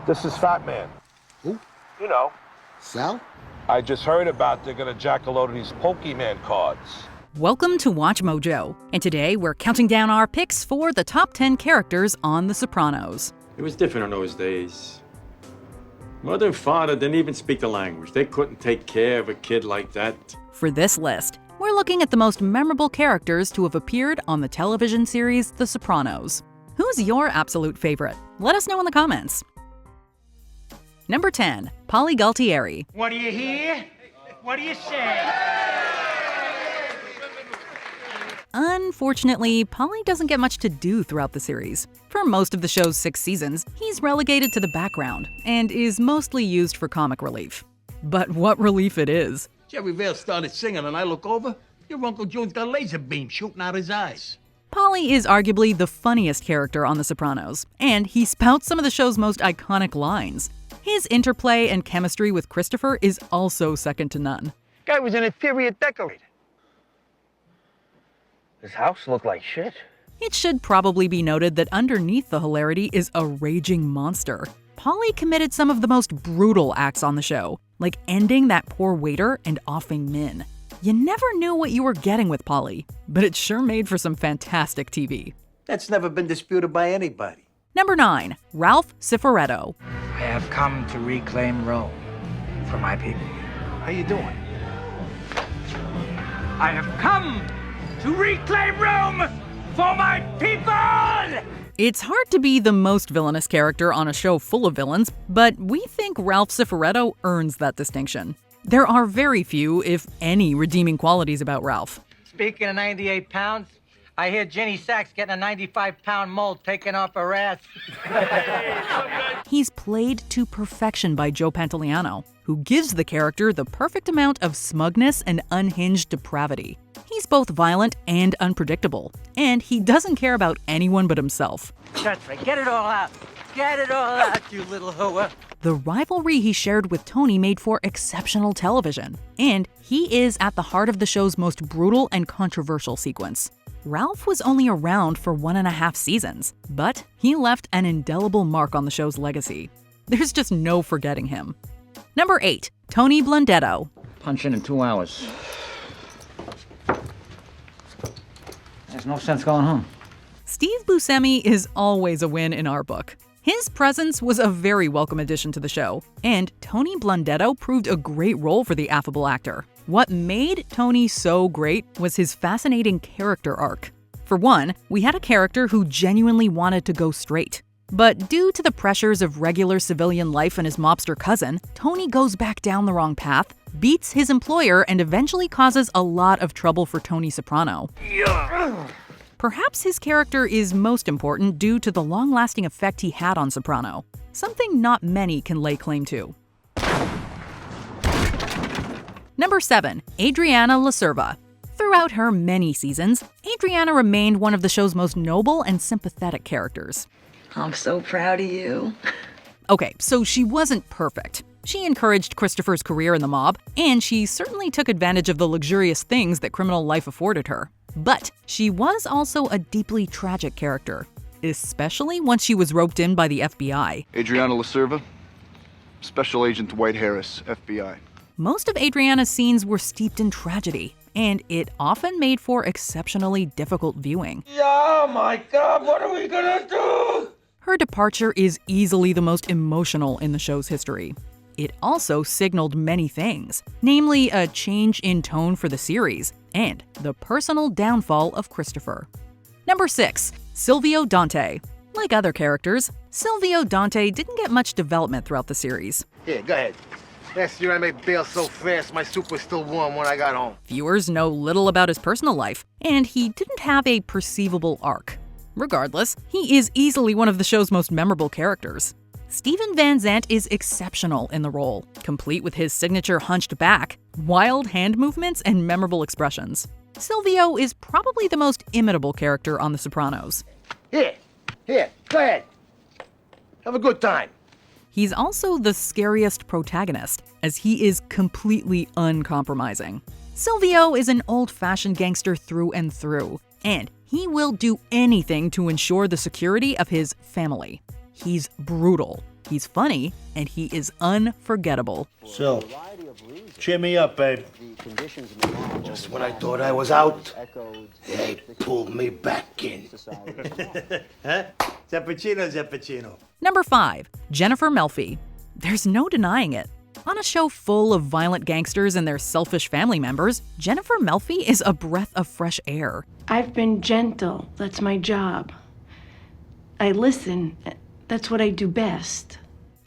This is Fat Man. Who? You know. Sal? I just heard about they're gonna jack a load of these Pokemon cards. Welcome to Watch Mojo, and today we're counting down our picks for the top 10 characters on The Sopranos. It was different in those days. Mother and father didn't even speak the language. They couldn't take care of a kid like that. For this list, we're looking at the most memorable characters to have appeared on the television series The Sopranos. Who's your absolute favorite? Let us know in the comments. Number 10, Paulie Gualtieri. What do you hear? What do you say? Unfortunately, Paulie doesn't get much to do throughout the series. For most of the show's 6 seasons, he's relegated to the background and is mostly used for comic relief. But what relief it is. Jerry Vale started singing and I look over. Your Uncle June's got a laser beam shooting out his eyes. Paulie is arguably the funniest character on The Sopranos, and he spouts some of the show's most iconic lines. His interplay and chemistry with Christopher is also second to none. Guy was an interior decorator. His house looked like shit. It should probably be noted that underneath the hilarity is a raging monster. Paulie committed some of the most brutal acts on the show, like ending that poor waiter and offing Min. You never knew what you were getting with Paulie, but it sure made for some fantastic TV. That's never been disputed by anybody. Number 9, Ralph Cifaretto. I have come to reclaim Rome for my people. How you doing? I have come to reclaim Rome for my people! It's hard to be the most villainous character on a show full of villains, but we think Ralph Cifaretto earns that distinction. There are very few, if any, redeeming qualities about Ralph. Speaking of 98 pounds, I hear Jenny Sachs getting a 95-pound mold taken off her ass. He's played to perfection by Joe Pantoliano, who gives the character the perfect amount of smugness and unhinged depravity. He's both violent and unpredictable, and he doesn't care about anyone but himself. That's right, get it all out. Get it all out, you little hoa. The rivalry he shared with Tony made for exceptional television, and he is at the heart of the show's most brutal and controversial sequence. Ralph was only around for 1.5 seasons, but he left an indelible mark on the show's legacy. There's just no forgetting him. Number 8, Tony Blundetto. Punch in 2 hours. There's no sense going home. Steve Buscemi is always a win in our book. His presence was a very welcome addition to the show, and Tony Blundetto proved a great role for the affable actor. What made Tony so great was his fascinating character arc. For one, we had a character who genuinely wanted to go straight. But due to the pressures of regular civilian life and his mobster cousin, Tony goes back down the wrong path, beats his employer, and eventually causes a lot of trouble for Tony Soprano. Perhaps his character is most important due to the long-lasting effect he had on Soprano, something not many can lay claim to. Number 7, Adriana Lacerva. Throughout her many seasons, Adriana remained one of the show's most noble and sympathetic characters. I'm so proud of you. Okay, so she wasn't perfect. She encouraged Christopher's career in the mob, and she certainly took advantage of the luxurious things that criminal life afforded her. But she was also a deeply tragic character, especially once she was roped in by the FBI. Adriana Lacerva, Special Agent Dwight Harris, FBI. Most of Adriana's scenes were steeped in tragedy, and it often made for exceptionally difficult viewing. Oh my God, what are we gonna do? Her departure is easily the most emotional in the show's history. It also signaled many things, namely a change in tone for the series and the personal downfall of Christopher. Number 6, Silvio Dante. Like other characters, Silvio Dante didn't get much development throughout the series. Here, go ahead. Last year I made bail so fast, my soup was still warm when I got home. Viewers know little about his personal life, and he didn't have a perceivable arc. Regardless, he is easily one of the show's most memorable characters. Steven Van Zandt is exceptional in the role, complete with his signature hunched back, wild hand movements, and memorable expressions. Silvio is probably the most imitable character on The Sopranos. Here, go ahead. Have a good time. He's also the scariest protagonist, as he is completely uncompromising. Silvio is an old-fashioned gangster through and through, and he will do anything to ensure the security of his family. He's brutal, He's funny, and he is unforgettable. So, cheer me up, babe. Just when I thought I was out, they pulled me back in. Huh? Zappuccino. Number 5, Jennifer Melfi. There's no denying it. On a show full of violent gangsters and their selfish family members, Jennifer Melfi is a breath of fresh air. I've been gentle. That's my job. I listen. That's what I do best.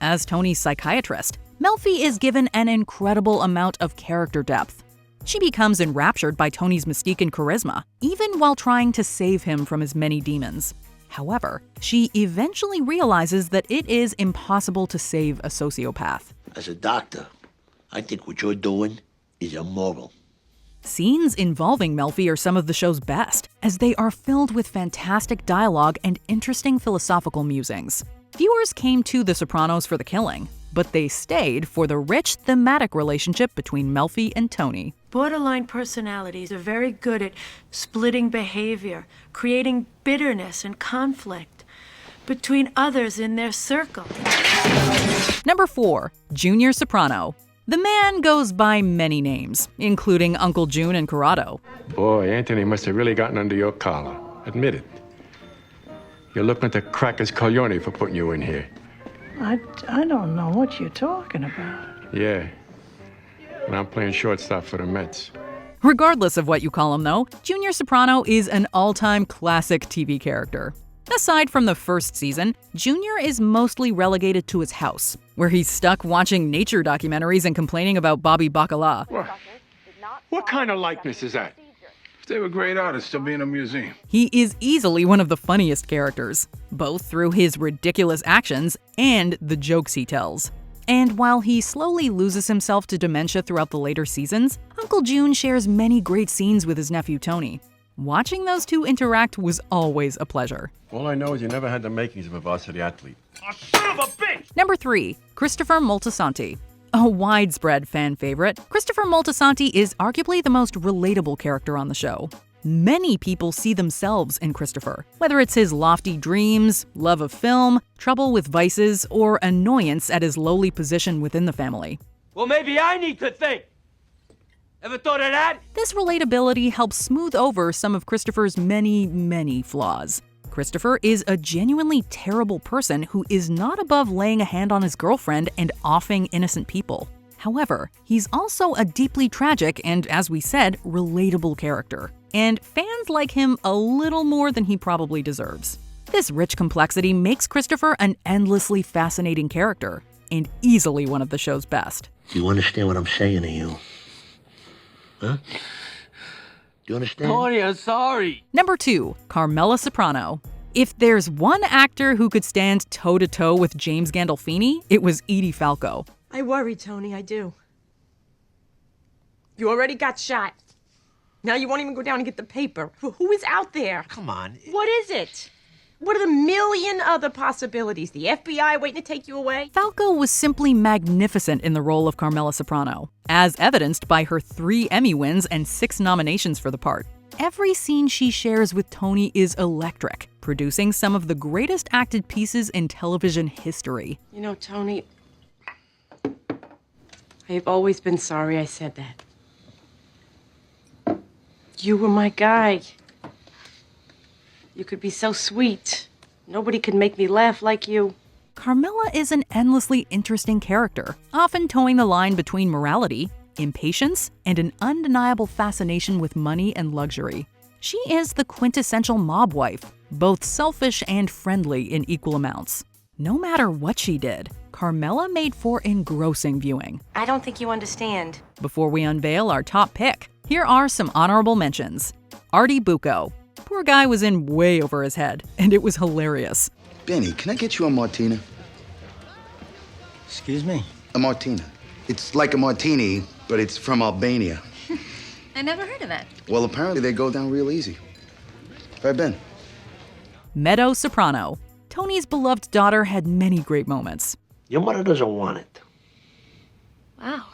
As Tony's psychiatrist, Melfi is given an incredible amount of character depth. She becomes enraptured by Tony's mystique and charisma, even while trying to save him from his many demons. However, she eventually realizes that it is impossible to save a sociopath. As a doctor, I think what you're doing is immoral. Scenes involving Melfi are some of the show's best, as they are filled with fantastic dialogue and interesting philosophical musings. Viewers came to The Sopranos for the killing, but they stayed for the rich thematic relationship between Melfi and Tony. Borderline personalities are very good at splitting behavior, creating bitterness and conflict between others in their circle. Number 4, Junior Soprano. The man goes by many names, including Uncle June and Corrado. Boy, Anthony must have really gotten under your collar. Admit it. You're looking to crack his coglione for putting you in here. I don't know what you're talking about. Yeah. And I'm playing shortstop for the Mets. Regardless of what you call him, though, Junior Soprano is an all-time classic TV character. Aside from the first season, Junior is mostly relegated to his house, where he's stuck watching nature documentaries and complaining about Bobby Bacala. What kind of likeness is that? If they were great artists, they'll be in a museum. He is easily one of the funniest characters, both through his ridiculous actions and the jokes he tells. And while he slowly loses himself to dementia throughout the later seasons, Uncle June shares many great scenes with his nephew Tony. Watching those two interact was always a pleasure. All I know is you never had the makings of a varsity athlete. Oh, son of a bitch! Number 3, Christopher Moltisanti. A widespread fan favorite, Christopher Moltisanti is arguably the most relatable character on the show. Many people see themselves in Christopher, whether it's his lofty dreams, love of film, trouble with vices, or annoyance at his lowly position within the family. Well, maybe I need to think. Ever thought of that? This relatability helps smooth over some of Christopher's many flaws. Christopher is a genuinely terrible person who is not above laying a hand on his girlfriend and offing innocent people. However, he's also a deeply tragic and, as we said, relatable character. And fans like him a little more than he probably deserves. This rich complexity makes Christopher an endlessly fascinating character, and easily one of the show's best. Do you understand what I'm saying to you? Huh? Do you understand? Tony, I'm sorry. Number 2, Carmela Soprano. If there's one actor who could stand toe-to-toe with James Gandolfini, it was Edie Falco. I worry, Tony, I do. You already got shot. Now you won't even go down and get the paper. Who is out there? Come on. What is it? What are the million other possibilities? The FBI waiting to take you away? Falco was simply magnificent in the role of Carmela Soprano, as evidenced by her 3 Emmy wins and 6 nominations for the part. Every scene she shares with Tony is electric, producing some of the greatest acted pieces in television history. You know, Tony, I have always been sorry I said that. You were my guy. You could be so sweet. Nobody could make me laugh like you. Carmela is an endlessly interesting character, often towing the line between morality, impatience, and an undeniable fascination with money and luxury. She is the quintessential mob wife, both selfish and friendly in equal amounts. No matter what she did, Carmela made for engrossing viewing. I don't think you understand. Before we unveil our top pick, here are some honorable mentions. Artie Bucco. Poor guy was in way over his head, and it was hilarious. Benny, can I get you a martina? Excuse me? A martina. It's like a martini, but it's from Albania. I never heard of it. Well, apparently they go down real easy. Right, Ben? Meadow Soprano. Tony's beloved daughter had many great moments. Your mother doesn't want it. Wow.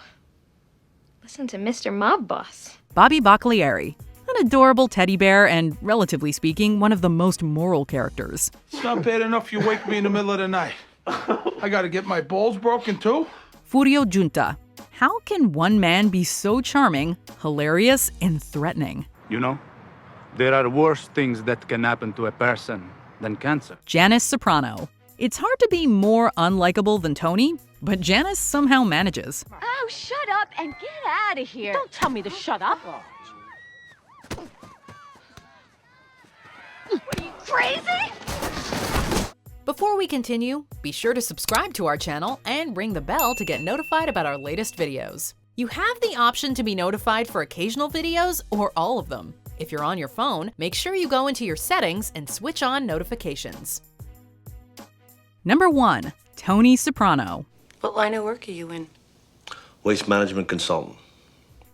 Listen to Mr. Mob Boss. Bobby Gualtieri. An adorable teddy bear and, relatively speaking, one of the most moral characters. It's not bad enough you wake me in the middle of the night. I gotta get my balls broken too? Furio Junta. How can one man be so charming, hilarious, and threatening? You know, there are worse things that can happen to a person than cancer. Janice Soprano. It's hard to be more unlikable than Tony, but Janice somehow manages. Oh, shut up and get out of here. Don't tell me to shut up. What are you, crazy? Before we continue, be sure to subscribe to our channel and ring the bell to get notified about our latest videos. You have the option to be notified for occasional videos or all of them. If you're on your phone, make sure you go into your settings and switch on notifications. Number 1. Tony Soprano. What line of work are you in? Waste management consultant.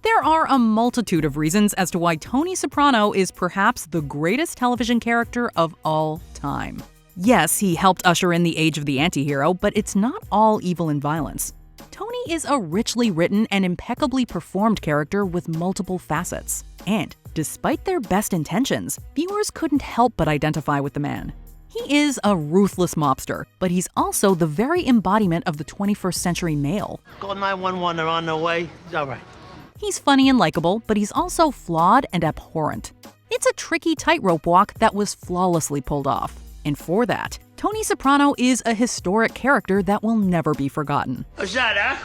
There are a multitude of reasons as to why Tony Soprano is perhaps the greatest television character of all time. Yes, he helped usher in the age of the antihero, but it's not all evil and violence. Tony is a richly written and impeccably performed character with multiple facets. And despite their best intentions, viewers couldn't help but identify with the man. He is a ruthless mobster, but he's also the very embodiment of the 21st century male. Call 911, they're on their way. It's all right. He's funny and likable, but he's also flawed and abhorrent. It's a tricky tightrope walk that was flawlessly pulled off. And for that, Tony Soprano is a historic character that will never be forgotten. What's that, huh?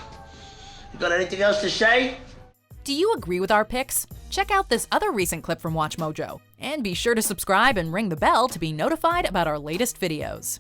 You got anything else to say? Do you agree with our picks? Check out this other recent clip from WatchMojo. And be sure to subscribe and ring the bell to be notified about our latest videos.